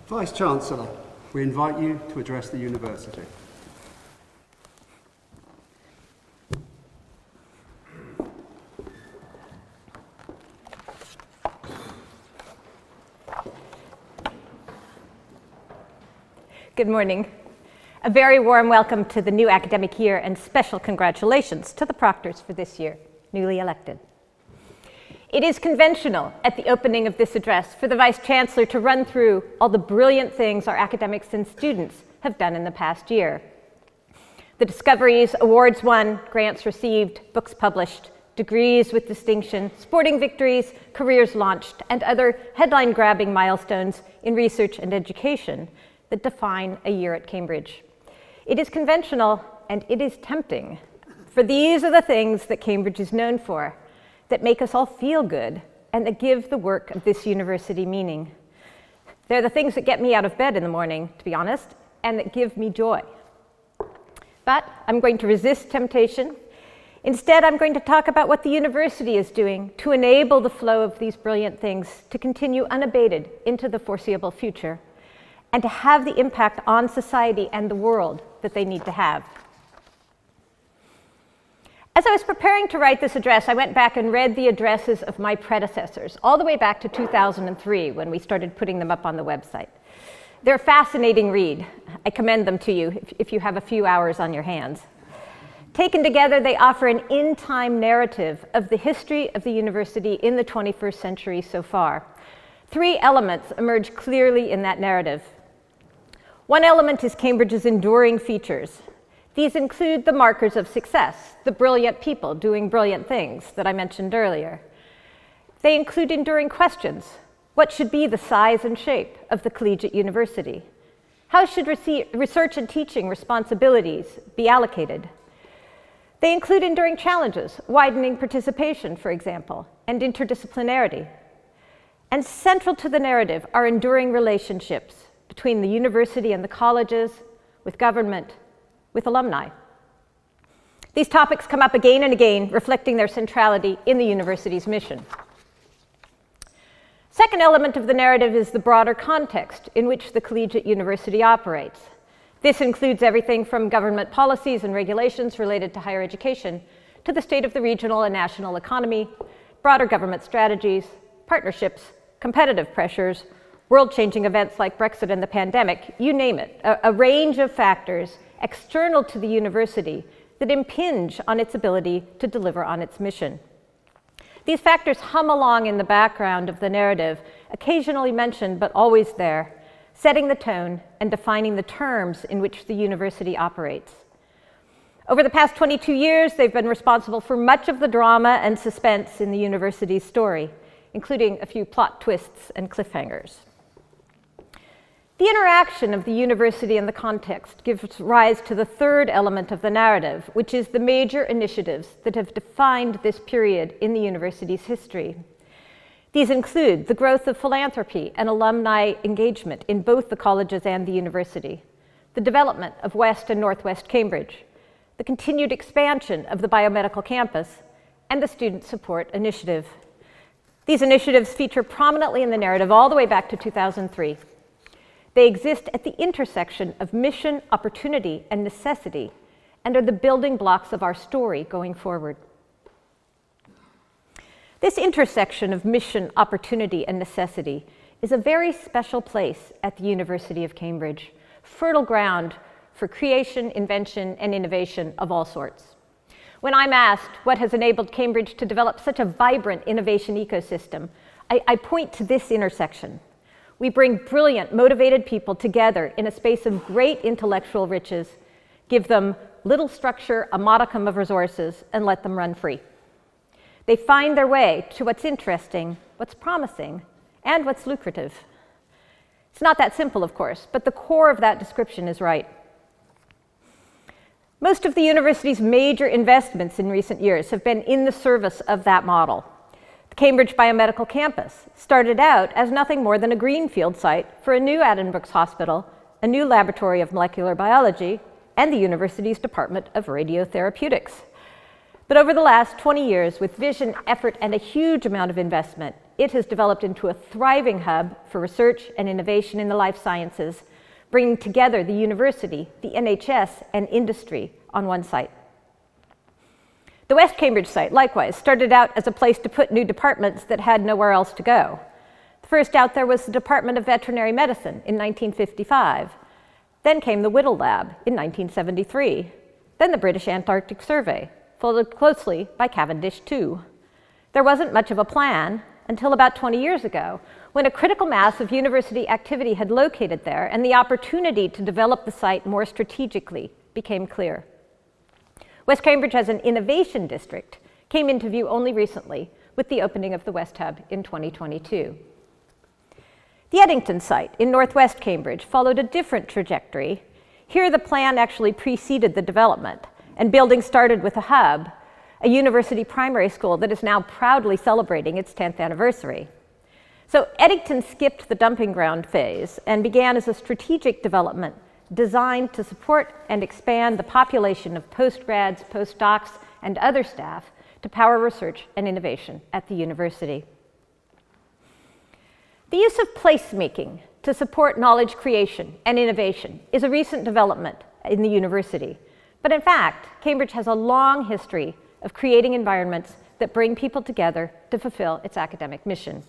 Vice-Chancellor, we invite you to address the university. Good morning. A very warm welcome to the new academic year and special congratulations to the proctors for this year, newly elected. It is conventional at the opening of this address for the Vice-Chancellor to run through all the brilliant things our academics and students have done in the past year. The discoveries, awards won, grants received, books published, degrees with distinction, sporting victories, careers launched, and other headline-grabbing milestones in research and education that define a year at Cambridge. It is conventional and it is tempting, for these are the things that Cambridge is known for, that make us all feel good and that give the work of this university meaning. They're the things that get me out of bed in the morning, to be honest, and that give me joy. But I'm going to resist temptation. Instead, I'm going to talk about what the university is doing to enable the flow of these brilliant things to continue unabated into the foreseeable future, and to have the impact on society and the world that they need to have. As I was preparing to write this address, I went back and read the addresses of my predecessors, all the way back to 2003 when we started putting them up on the website. They're a fascinating read. I commend them to you if you have a few hours on your hands. Taken together, they offer an in-time narrative of the history of the university in the 21st century so far. Three elements emerge clearly in that narrative. One element is Cambridge's enduring features. These include the markers of success, the brilliant people doing brilliant things that I mentioned earlier. They include enduring questions. What should be the size and shape of the collegiate university? How should research and teaching responsibilities be allocated? They include enduring challenges, widening participation, for example, and interdisciplinarity. And central to the narrative are enduring relationships between the university and the colleges, with government, with alumni. These topics come up again and again, reflecting their centrality in the university's mission. Second element of the narrative is the broader context in which the collegiate university operates. This includes everything from government policies and regulations related to higher education to the state of the regional and national economy, broader government strategies, partnerships, competitive pressures, world-changing events like Brexit and the pandemic, you name it, a range of factors external to the university that impinge on its ability to deliver on its mission. These factors hum along in the background of the narrative, occasionally mentioned but always there, setting the tone and defining the terms in which the university operates. Over the past 22 years, they've been responsible for much of the drama and suspense in the university's story, including a few plot twists and cliffhangers. The interaction of the university and the context gives rise to the third element of the narrative, which is the major initiatives that have defined this period in the university's history. These include the growth of philanthropy and alumni engagement in both the colleges and the university, the development of West and Northwest Cambridge, the continued expansion of the biomedical campus, and the Student Support Initiative. These initiatives feature prominently in the narrative all the way back to 2003. They exist at the intersection of mission, opportunity, and necessity, and are the building blocks of our story going forward. This intersection of mission, opportunity, and necessity is a very special place at the University of Cambridge, fertile ground for creation, invention, and innovation of all sorts. When I'm asked what has enabled Cambridge to develop such a vibrant innovation ecosystem, I point to this intersection. We bring brilliant, motivated people together in a space of great intellectual riches, give them little structure, a modicum of resources, and let them run free. They find their way to what's interesting, what's promising, and what's lucrative. It's not that simple, of course, but the core of that description is right. Most of the university's major investments in recent years have been in the service of that model. The Cambridge Biomedical Campus started out as nothing more than a greenfield site for a new Addenbrooke's Hospital, a new laboratory of molecular biology, and the university's Department of Radiotherapeutics. But over the last 20 years, with vision, effort, and a huge amount of investment, it has developed into a thriving hub for research and innovation in the life sciences, bringing together the university, the NHS, and industry on one site. The West Cambridge site, likewise, started out as a place to put new departments that had nowhere else to go. The first out there was the Department of Veterinary Medicine in 1955. Then came the Whittle Lab in 1973. Then the British Antarctic Survey, followed closely by Cavendish II. There wasn't much of a plan until about 20 years ago, when a critical mass of university activity had located there and the opportunity to develop the site more strategically became clear. West Cambridge as an innovation district came into view only recently with the opening of the West Hub in 2022. The Eddington site in northwest Cambridge followed a different trajectory. Here the plan actually preceded the development, and building started with a hub, a university primary school that is now proudly celebrating its 10th anniversary. So Eddington skipped the dumping ground phase and began as a strategic development designed to support and expand the population of postgrads, postdocs, and other staff to power research and innovation at the university. The use of placemaking to support knowledge creation and innovation is a recent development in the university. But in fact, Cambridge has a long history of creating environments that bring people together to fulfill its academic mission.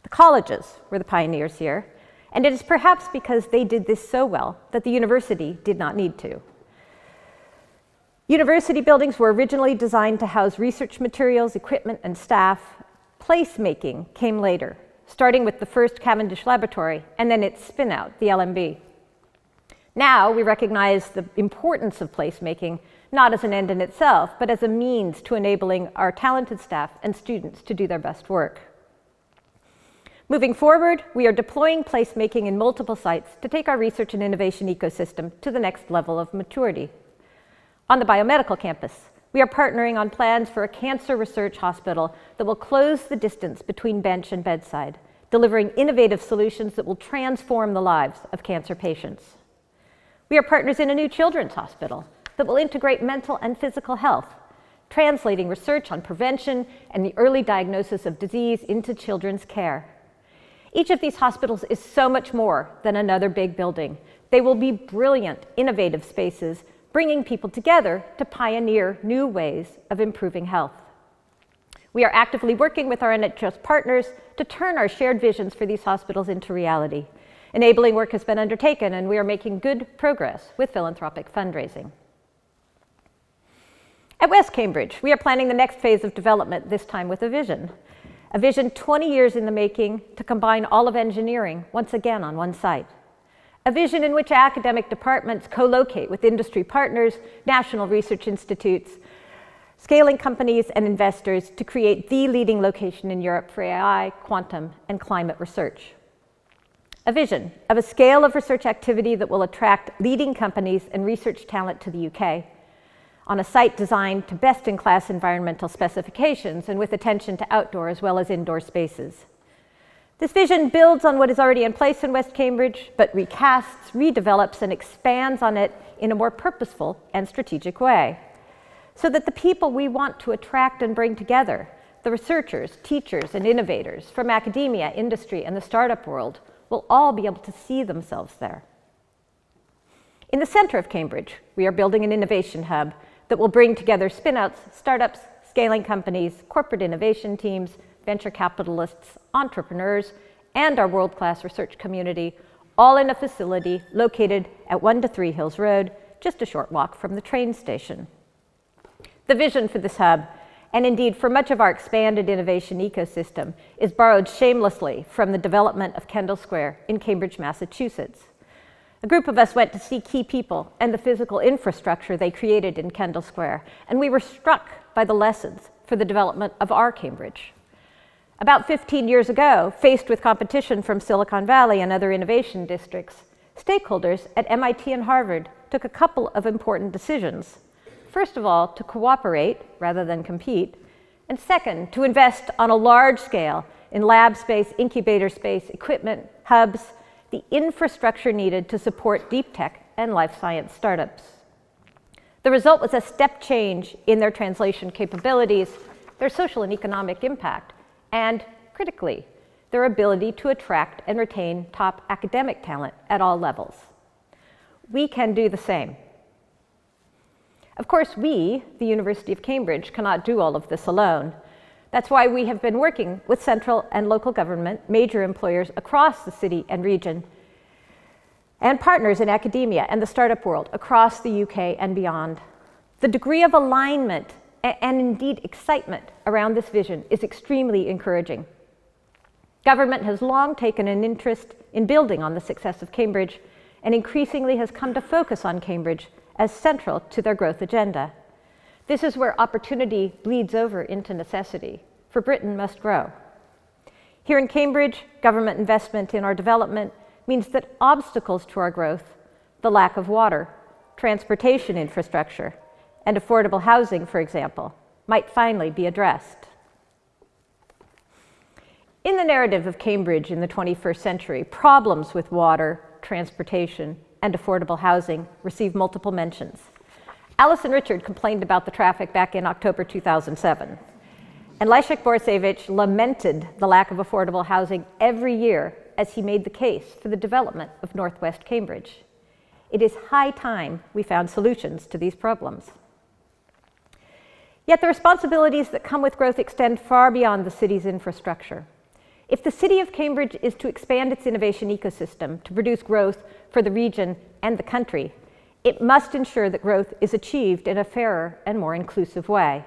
The colleges were the pioneers here, and it is perhaps because they did this so well that the university did not need to. University buildings were originally designed to house research materials, equipment, and staff. Placemaking came later, starting with the first Cavendish Laboratory and then its spin-out, the LMB. Now we recognize the importance of placemaking not as an end in itself, but as a means to enabling our talented staff and students to do their best work. Moving forward, we are deploying placemaking in multiple sites to take our research and innovation ecosystem to the next level of maturity. On the biomedical campus, we are partnering on plans for a cancer research hospital that will close the distance between bench and bedside, delivering innovative solutions that will transform the lives of cancer patients. We are partners in a new children's hospital that will integrate mental and physical health, translating research on prevention and the early diagnosis of disease into children's care. Each of these hospitals is so much more than another big building. They will be brilliant, innovative spaces, bringing people together to pioneer new ways of improving health. We are actively working with our NHS partners to turn our shared visions for these hospitals into reality. Enabling work has been undertaken, and we are making good progress with philanthropic fundraising. At West Cambridge, we are planning the next phase of development, this time with a vision 20 years in the making to combine all of engineering once again on one site. A vision in which academic departments co-locate with industry partners, national research institutes, scaling companies and investors to create the leading location in Europe for AI, quantum, and climate research. A vision of a scale of research activity that will attract leading companies and research talent to the UK, on a site designed to best-in-class environmental specifications and with attention to outdoor as well as indoor spaces. This vision builds on what is already in place in West Cambridge, but recasts, redevelops, and expands on it in a more purposeful and strategic way, so that the people we want to attract and bring together, the researchers, teachers, and innovators from academia, industry, and the startup world, will all be able to see themselves there. In the center of Cambridge, we are building an innovation hub that will bring together spin-outs, startups, scaling companies, corporate innovation teams, venture capitalists, entrepreneurs, and our world-class research community, all in a facility located at 1 to 3 Hills Road, just a short walk from the train station. The vision for this hub, and indeed for much of our expanded innovation ecosystem, is borrowed shamelessly from the development of Kendall Square in Cambridge, Massachusetts. A group of us went to see key people and the physical infrastructure they created in Kendall Square, and we were struck by the lessons for the development of our Cambridge. About 15 years ago, faced with competition from Silicon Valley and other innovation districts, stakeholders at MIT and Harvard took a couple of important decisions. First of all, to cooperate rather than compete, and second, to invest on a large scale in lab space, incubator space, equipment, hubs, the infrastructure needed to support deep tech and life science startups. The result was a step change in their translation capabilities, their social and economic impact, and critically, their ability to attract and retain top academic talent at all levels. We can do the same. Of course, we, the University of Cambridge, cannot do all of this alone. That's why we have been working with central and local government, major employers across the city and region, and partners in academia and the startup world across the UK and beyond. The degree of alignment and indeed excitement around this vision is extremely encouraging. Government has long taken an interest in building on the success of Cambridge and increasingly has come to focus on Cambridge as central to their growth agenda. This is where opportunity bleeds over into necessity, for Britain must grow. Here in Cambridge, government investment in our development means that obstacles to our growth, the lack of water, transportation infrastructure, and affordable housing, for example, might finally be addressed. In the narrative of Cambridge in the 21st century, problems with water, transportation, and affordable housing receive multiple mentions. Alison Richard complained about the traffic back in October 2007. And Leszek Borisevich lamented the lack of affordable housing every year as he made the case for the development of Northwest Cambridge. It is high time we found solutions to these problems. Yet the responsibilities that come with growth extend far beyond the city's infrastructure. If the city of Cambridge is to expand its innovation ecosystem to produce growth for the region and the country, it must ensure that growth is achieved in a fairer and more inclusive way.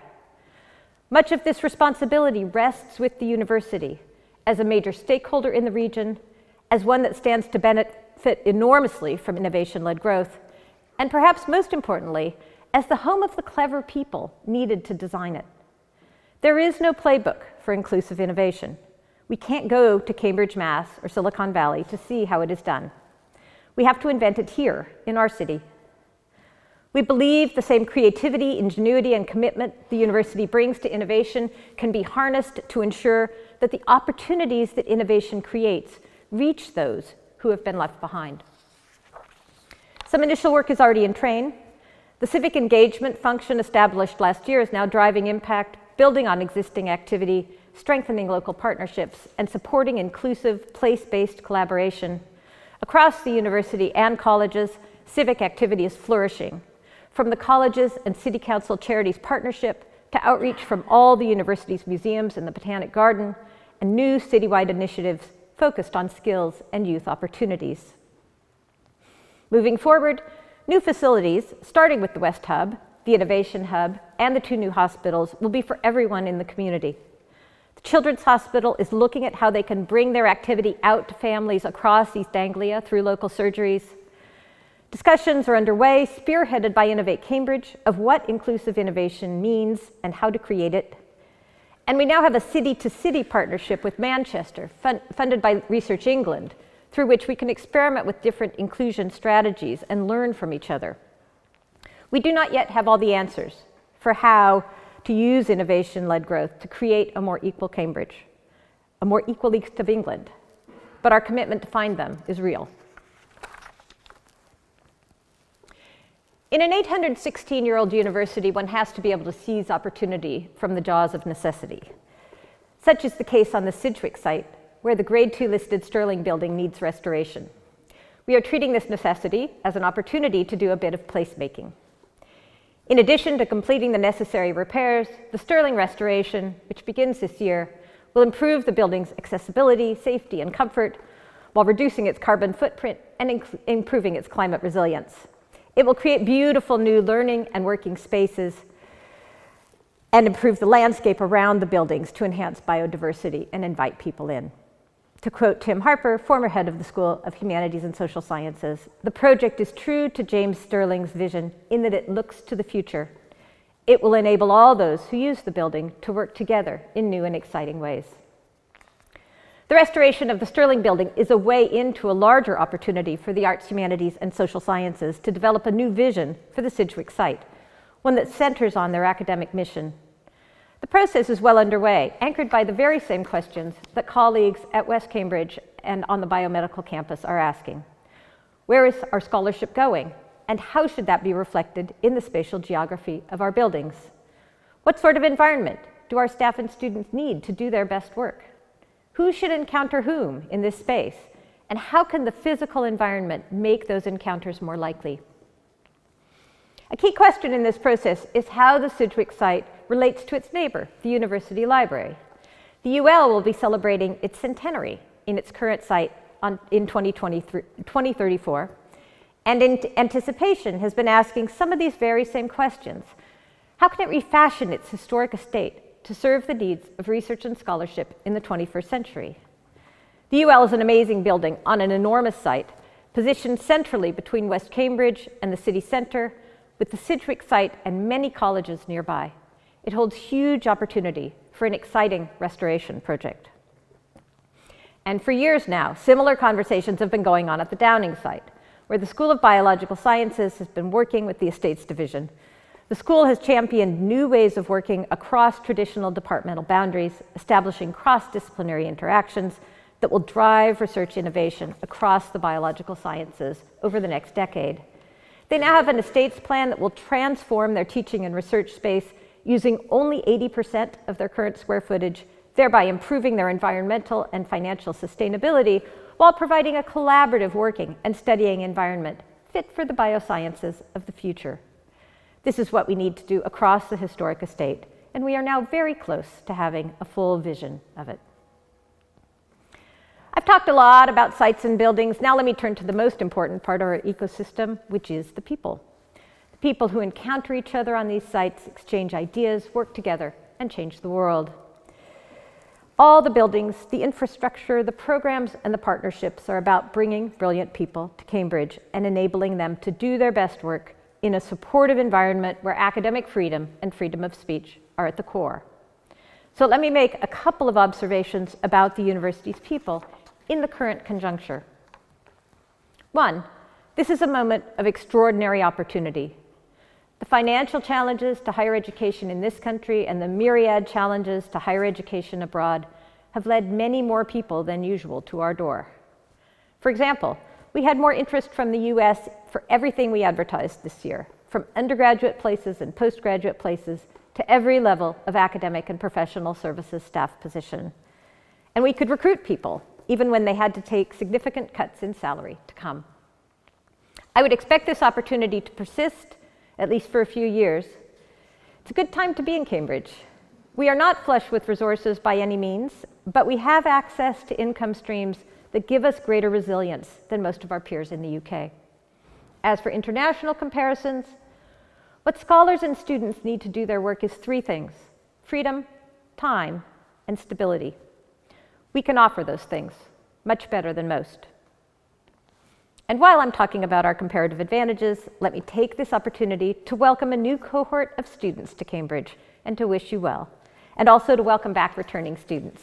Much of this responsibility rests with the university as a major stakeholder in the region, as one that stands to benefit enormously from innovation-led growth, and perhaps most importantly, as the home of the clever people needed to design it. There is no playbook for inclusive innovation. We can't go to Cambridge, Mass, or Silicon Valley to see how it is done. We have to invent it here in our city. We believe the same creativity, ingenuity, and commitment the university brings to innovation can be harnessed to ensure that the opportunities that innovation creates reach those who have been left behind. Some initial work is already in train. The civic engagement function established last year is now driving impact, building on existing activity, strengthening local partnerships, and supporting inclusive, place-based collaboration. Across the university and colleges, civic activity is flourishing. From the colleges and city council charities partnership to outreach from all the university's museums and the Botanic Garden, and new citywide initiatives focused on skills and youth opportunities. Moving forward, new facilities, starting with the West Hub, the Innovation Hub, and the 2 new hospitals, will be for everyone in the community. The Children's Hospital is looking at how they can bring their activity out to families across East Anglia through local surgeries. Discussions are underway, spearheaded by Innovate Cambridge, of what inclusive innovation means and how to create it. And we now have a city-to-city partnership with Manchester, funded by Research England, through which we can experiment with different inclusion strategies and learn from each other. We do not yet have all the answers for how to use innovation-led growth to create a more equal Cambridge, a more equal East of England, but our commitment to find them is real. In an 816-year-old university, one has to be able to seize opportunity from the jaws of necessity. Such is the case on the Sidgwick site, where the Grade 2 listed Sterling building needs restoration. We are treating this necessity as an opportunity to do a bit of placemaking. In addition to completing the necessary repairs, the Sterling restoration, which begins this year, will improve the building's accessibility, safety, and comfort, while reducing its carbon footprint and improving its climate resilience. It will create beautiful new learning and working spaces and improve the landscape around the buildings to enhance biodiversity and invite people in. To quote Tim Harper, former head of the School of Humanities and Social Sciences, the project is true to James Sterling's vision in that it looks to the future. It will enable all those who use the building to work together in new and exciting ways. The restoration of the Sterling building is a way into a larger opportunity for the arts, humanities, and social sciences to develop a new vision for the Sidgwick site, one that centers on their academic mission. The process is well underway, anchored by the very same questions that colleagues at West Cambridge and on the biomedical campus are asking. Where is our scholarship going, and how should that be reflected in the spatial geography of our buildings? What sort of environment do our staff and students need to do their best work? Who should encounter whom in this space? And how can the physical environment make those encounters more likely? A key question in this process is how the Sidgwick site relates to its neighbor, the University Library. The UL will be celebrating its centenary in its current site in 2034, and in anticipation has been asking some of these very same questions. How can it refashion its historic estate to serve the needs of research and scholarship in the 21st century? The UL is an amazing building on an enormous site, positioned centrally between West Cambridge and the city centre, with the Sidgwick site and many colleges nearby. It holds huge opportunity for an exciting restoration project. And for years now, similar conversations have been going on at the Downing site, where the School of Biological Sciences has been working with the Estates Division. The school has championed new ways of working across traditional departmental boundaries, establishing cross-disciplinary interactions that will drive research innovation across the biological sciences over the next decade. They now have an estates plan that will transform their teaching and research space using only 80% of their current square footage, thereby improving their environmental and financial sustainability while providing a collaborative working and studying environment fit for the biosciences of the future. This is what we need to do across the historic estate, and we are now very close to having a full vision of it. I've talked a lot about sites and buildings. Now let me turn to the most important part of our ecosystem, which is the people. The people who encounter each other on these sites, exchange ideas, work together, and change the world. All the buildings, the infrastructure, the programs, and the partnerships are about bringing brilliant people to Cambridge and enabling them to do their best work in a supportive environment where academic freedom and freedom of speech are at the core. So let me make a couple of observations about the university's people in the current conjuncture. One, this is a moment of extraordinary opportunity. The financial challenges to higher education in this country and the myriad challenges to higher education abroad have led many more people than usual to our door. For example, we had more interest from the US for everything we advertised this year, from undergraduate places and postgraduate places to every level of academic and professional services staff position. And we could recruit people, even when they had to take significant cuts in salary to come. I would expect this opportunity to persist, at least for a few years. It's a good time to be in Cambridge. We are not flush with resources by any means, but we have access to income streams that give us greater resilience than most of our peers in the UK. As for international comparisons, what scholars and students need to do their work is three things: freedom, time, and stability. We can offer those things much better than most. And while I'm talking about our comparative advantages, let me take this opportunity to welcome a new cohort of students to Cambridge and to wish you well, and also to welcome back returning students.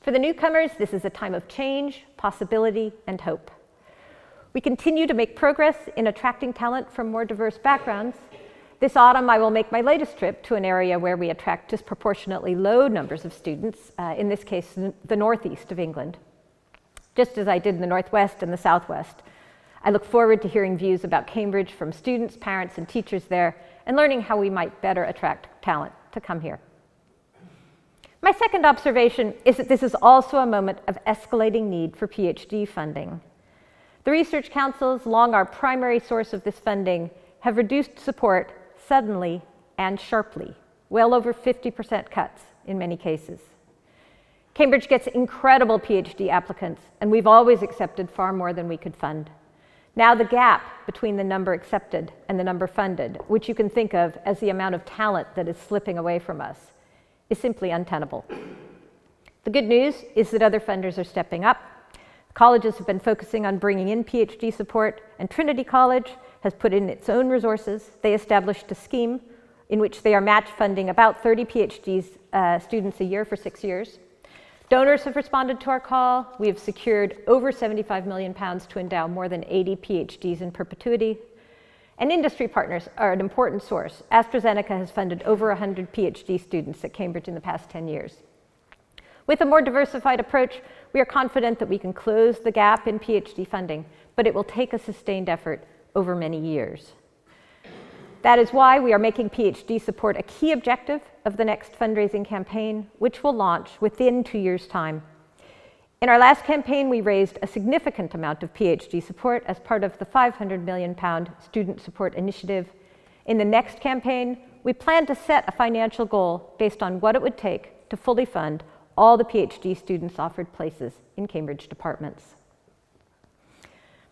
For the newcomers, this is a time of change, possibility, and hope. We continue to make progress in attracting talent from more diverse backgrounds. This autumn, I will make my latest trip to an area where we attract disproportionately low numbers of students, in this case, the northeast of England, just as I did in the northwest and the southwest. I look forward to hearing views about Cambridge from students, parents, and teachers there, and learning how we might better attract talent to come here. My second observation is that this is also a moment of escalating need for PhD funding. The research councils, long our primary source of this funding, have reduced support suddenly and sharply, well over 50% cuts in many cases. Cambridge gets incredible PhD applicants, and we've always accepted far more than we could fund. Now the gap between the number accepted and the number funded, which you can think of as the amount of talent that is slipping away from us, is simply untenable. The good news is that other funders are stepping up. Colleges have been focusing on bringing in PhD support, and Trinity College has put in its own resources. They established a scheme in which they are match funding about 30 PhD students a year for 6 years. Donors have responded to our call. We have secured over £75 million to endow more than 80 PhDs in perpetuity. And industry partners are an important source. AstraZeneca has funded over 100 PhD students at Cambridge in the past 10 years. With a more diversified approach, we are confident that we can close the gap in PhD funding, but it will take a sustained effort over many years. That is why we are making PhD support a key objective of the next fundraising campaign, which will launch within 2 years' time In our last campaign, we raised a significant amount of PhD support as part of the £500 million Student Support Initiative. In the next campaign, we plan to set a financial goal based on what it would take to fully fund all the PhD students offered places in Cambridge departments.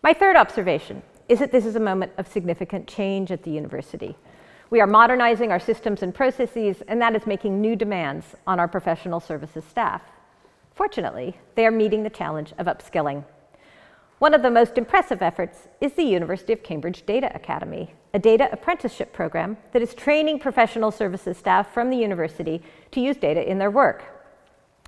My third observation is that this is a moment of significant change at the university. We are modernizing our systems and processes, and that is making new demands on our professional services staff. Fortunately, they are meeting the challenge of upskilling. One of the most impressive efforts is the University of Cambridge Data Academy, a data apprenticeship program that is training professional services staff from the university to use data in their work.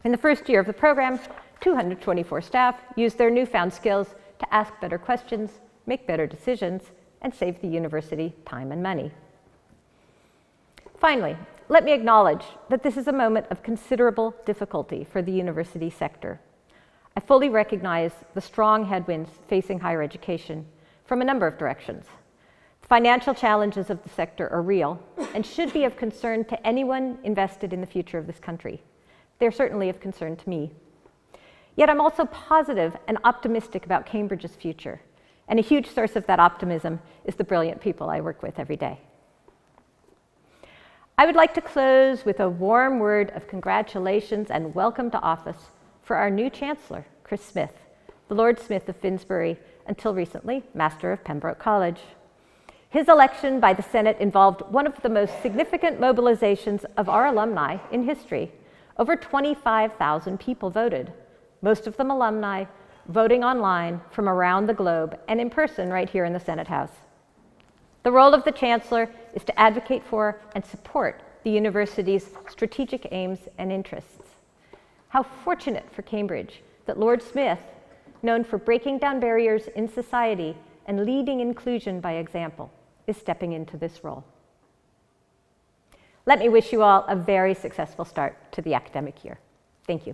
In the first year of the program, 224 staff used their newfound skills to ask better questions, make better decisions, and save the university time and money. Finally, let me acknowledge that this is a moment of considerable difficulty for the university sector. I fully recognize the strong headwinds facing higher education from a number of directions. The financial challenges of the sector are real and should be of concern to anyone invested in the future of this country. They're certainly of concern to me. Yet I'm also positive and optimistic about Cambridge's future, and a huge source of that optimism is the brilliant people I work with every day. I would like to close with a warm word of congratulations and welcome to office for our new Chancellor, Chris Smith, the Lord Smith of Finsbury, until recently Master of Pembroke College. His election by the Senate involved one of the most significant mobilizations of our alumni in history. Over 25,000 people voted, most of them alumni, voting online from around the globe and in person right here in the Senate House. The role of the Chancellor is to advocate for and support the university's strategic aims and interests. How fortunate for Cambridge that Lord Smith, known for breaking down barriers in society and leading inclusion by example, is stepping into this role. Let me wish you all a very successful start to the academic year. Thank you.